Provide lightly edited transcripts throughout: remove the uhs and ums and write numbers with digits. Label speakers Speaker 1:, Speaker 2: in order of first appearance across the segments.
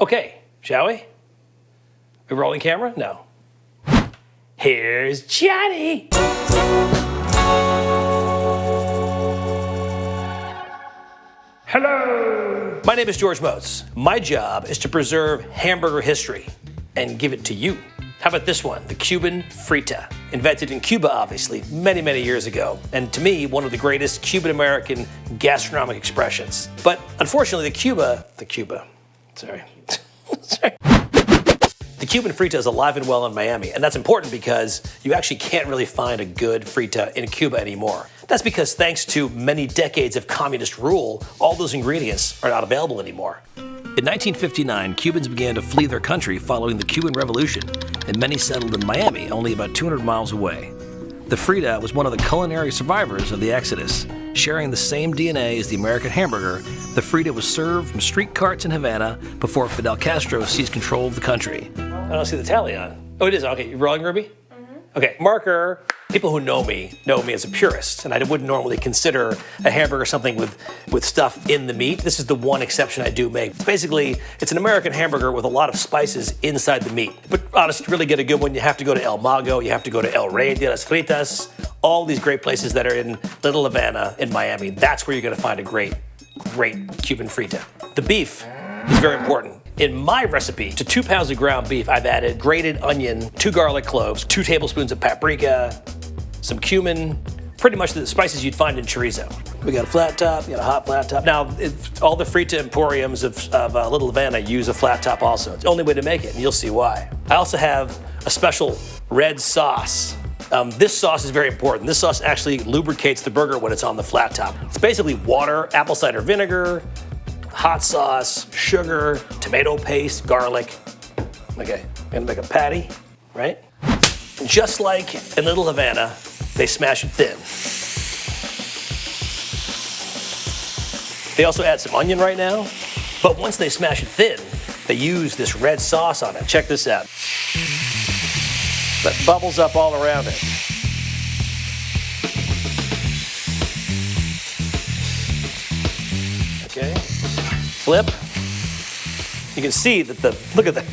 Speaker 1: Okay, shall we? We rolling camera? No. Here's Johnny. Hello. My name is George Motz. My job is to preserve hamburger history and give it to you. How about this one, the Cuban Frita? Invented in Cuba, obviously, many, many years ago. And to me, one of the greatest Cuban-American gastronomic expressions. But unfortunately, the Cuban Frita is alive and well in Miami, and that's important because you actually can't really find a good Frita in Cuba anymore. That's because thanks to many decades of communist rule, all those ingredients are not available anymore. In 1959, Cubans began to flee their country following the Cuban Revolution, and many settled in Miami, only about 200 miles away. The Frita was one of the culinary survivors of the Exodus. Sharing the same DNA as the American hamburger, the Frita was served from street carts in Havana before Fidel Castro seized control of the country. I don't see the tally on. Oh, it is. Okay, you rolling, Ruby? Okay, marker. People who know me as a purist, and I wouldn't normally consider a hamburger something with stuff in the meat. This is the one exception I do make. Basically, it's an American hamburger with a lot of spices inside the meat. But honestly, to really get a good one, you have to go to El Mago, you have to go to El Rey de las Fritas, all these great places that are in Little Havana in Miami. That's where you're gonna find a great Cuban Frita. The beef is very important. In my recipe, to 2 pounds of ground beef, I've added grated onion, 2 garlic cloves, 2 tablespoons of paprika, some cumin, pretty much the spices you'd find in chorizo. We got a flat top, we got a hot flat top. Now, all the Frita emporiums of Little Havana use a flat top also. It's the only way to make it, and you'll see why. I also have a special red sauce. This sauce is very important. This sauce actually lubricates the burger when it's on the flat top. It's basically water, apple cider vinegar, hot sauce, sugar, tomato paste, garlic. Okay, I'm gonna make a patty, right? Just like in Little Havana, they smash it thin. They also add some onion right now, but once they smash it thin, they use this red sauce on it. Check this out. That bubbles up all around it. Okay. Flip. You can see that look at that.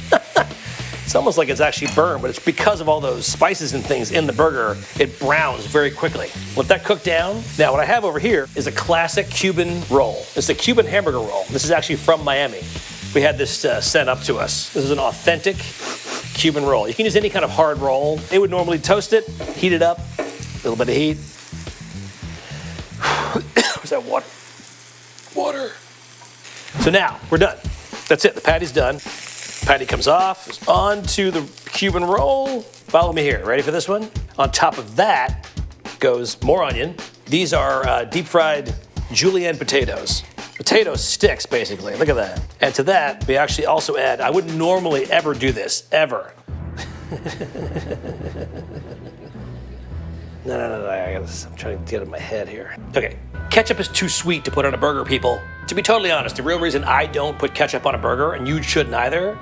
Speaker 1: It's almost like it's actually burned, but it's because of all those spices and things in the burger, it browns very quickly. Let that cook down. Now what I have over here is a classic Cuban roll. It's a Cuban hamburger roll. This is actually from Miami. We had this sent up to us. This is an authentic Cuban roll. You can use any kind of hard roll. They would normally toast it, heat it up, a little bit of heat. Where's that water? Water. So now, we're done. That's it, the patty's done. Patty comes off, it's onto the Cuban roll. Follow me here, ready for this one? On top of that goes more onion. These are deep fried julienne potatoes. Potato sticks, basically, look at that. And to that, we actually also add, I wouldn't normally ever do this, ever. No, I'm trying to get it in my head here. Okay, ketchup is too sweet to put on a burger, people. To be totally honest, the real reason I don't put ketchup on a burger, and you shouldn't either,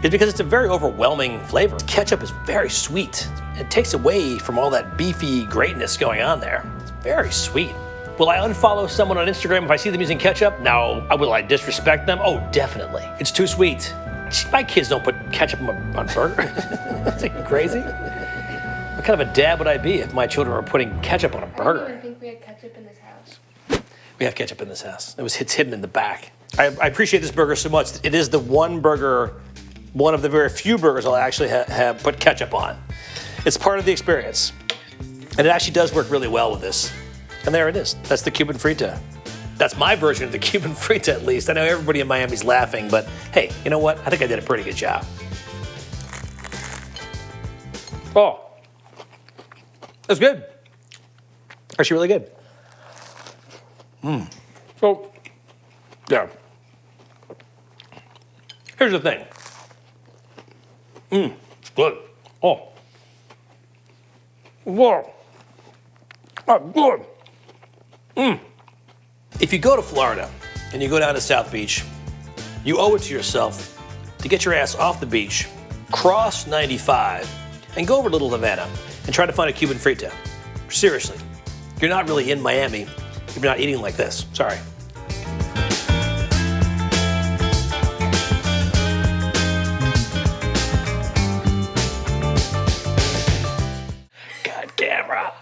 Speaker 1: is because it's a very overwhelming flavor. Ketchup is very sweet. It takes away from all that beefy greatness going on there. It's very sweet. Will I unfollow someone on Instagram if I see them using ketchup? No. Will I disrespect them? Oh, definitely. It's too sweet. My kids don't put ketchup on burger. Is it crazy? What kind of a dad would I be if my children were putting ketchup on a burger?
Speaker 2: I don't even think we had ketchup in this house.
Speaker 1: We have ketchup in this house. It's hidden in the back. I appreciate this burger so much. It is the one burger, one of the very few burgers I'll actually have put ketchup on. It's part of the experience. And it actually does work really well with this. And there it is. That's the Cuban Frita. That's my version of the Cuban Frita, at least. I know everybody in Miami's laughing, but hey, you know what? I think I did a pretty good job. Oh, that's good. Actually really good. So, yeah. Here's the thing. It's good. Oh. Whoa. Oh, good. If you go to Florida and you go down to South Beach, you owe it to yourself to get your ass off the beach, cross 95, and go over to Little Havana and try to find a Cuban Frita. Seriously, you're not really in Miami if you're not eating like this. Sorry.
Speaker 2: bruh.